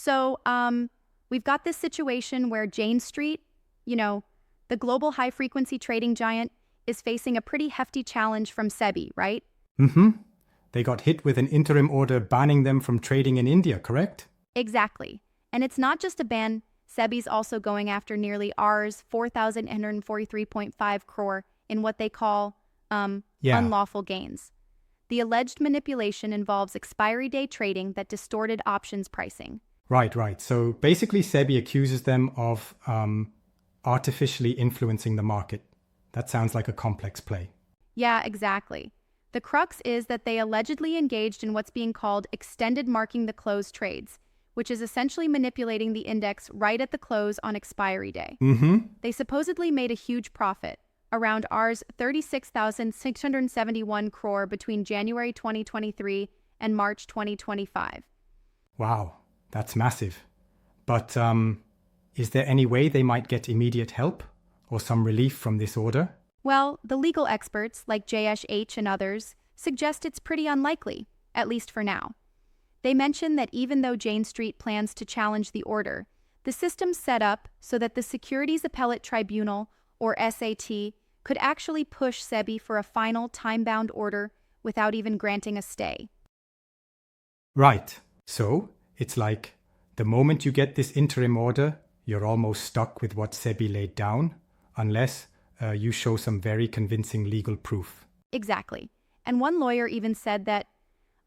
So, we've got this situation where Jane Street, the global high-frequency trading giant, is facing a pretty hefty challenge from SEBI, right? Mm-hmm. They got hit with an interim order banning them from trading in India, correct? Exactly. And it's not just a ban. SEBI's also going after nearly Rs 4,843.5 crore in what they call unlawful gains. The alleged manipulation involves expiry day trading that distorted options pricing. Right. So basically, SEBI accuses them of artificially influencing the market. That sounds like a complex play. Yeah, exactly. The crux is that they allegedly engaged in what's being called extended marking the close trades, which is essentially manipulating the index right at the close on expiry day. Mm-hmm. They supposedly made a huge profit, around Rs 36,671 crore between January 2023 and March 2025. Wow, that's massive. But is there any way they might get immediate help or some relief from this order? Well, the legal experts, like JSH and others, suggest it's pretty unlikely, at least for now. They mention that even though Jane Street plans to challenge the order, the system's set up so that the Securities Appellate Tribunal, or SAT, could actually push SEBI for a final time-bound order without even granting a stay. Right. So, it's like the moment you get this interim order, you're almost stuck with what SEBI laid down, unless you show some very convincing legal proof. Exactly. And one lawyer even said that,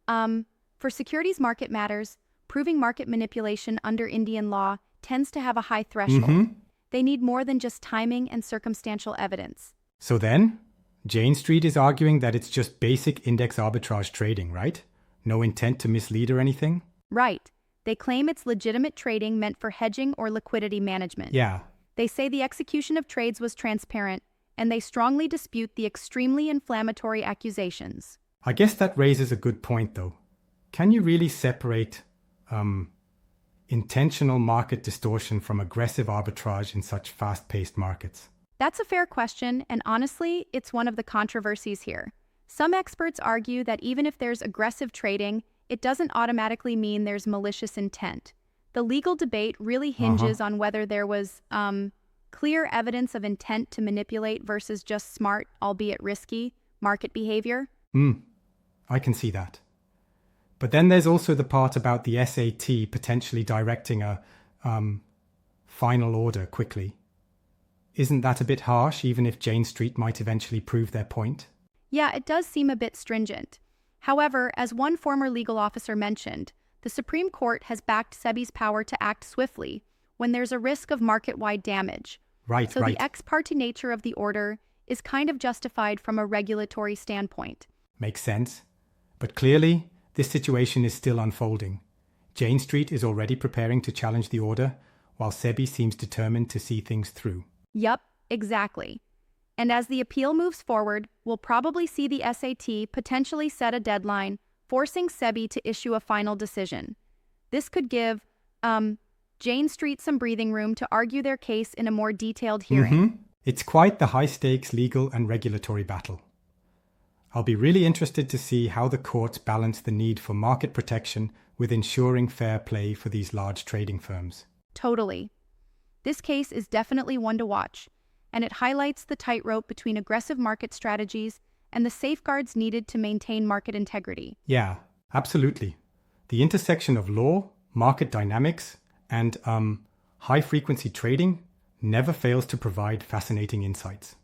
for securities market matters, proving market manipulation under Indian law tends to have a high threshold. Mm-hmm. They need more than just timing and circumstantial evidence. So then, Jane Street is arguing that it's just basic index arbitrage trading, right? No intent to mislead or anything? Right. They claim it's legitimate trading meant for hedging or liquidity management. Yeah. They say the execution of trades was transparent, and they strongly dispute the extremely inflammatory accusations. I guess that raises a good point, though. Can you really separate intentional market distortion from aggressive arbitrage in such fast-paced markets? That's a fair question, and honestly, it's one of the controversies here. Some experts argue that even if there's aggressive trading, it doesn't automatically mean there's malicious intent. The legal debate really hinges on whether there was clear evidence of intent to manipulate versus just smart, albeit risky, market behavior. I can see that. But then there's also the part about the SAT potentially directing a final order quickly. Isn't that a bit harsh, even if Jane Street might eventually prove their point? Yeah, it does seem a bit stringent. However, as one former legal officer mentioned, the Supreme Court has backed SEBI's power to act swiftly when there's a risk of market-wide damage. Right. The ex parte nature of the order is kind of justified from a regulatory standpoint. Makes sense. But clearly, this situation is still unfolding. Jane Street is already preparing to challenge the order, while SEBI seems determined to see things through. Yup, exactly. And as the appeal moves forward, we'll probably see the SAT potentially set a deadline, forcing SEBI to issue a final decision. This could give Jane Street some breathing room to argue their case in a more detailed hearing. It's quite the high-stakes legal and regulatory battle. I'll be really interested to see how the courts balance the need for market protection with ensuring fair play for these large trading firms. Totally. This case is definitely one to watch, and it highlights the tightrope between aggressive market strategies and the safeguards needed to maintain market integrity. Yeah, absolutely. The intersection of law, market dynamics, and high-frequency trading never fails to provide fascinating insights.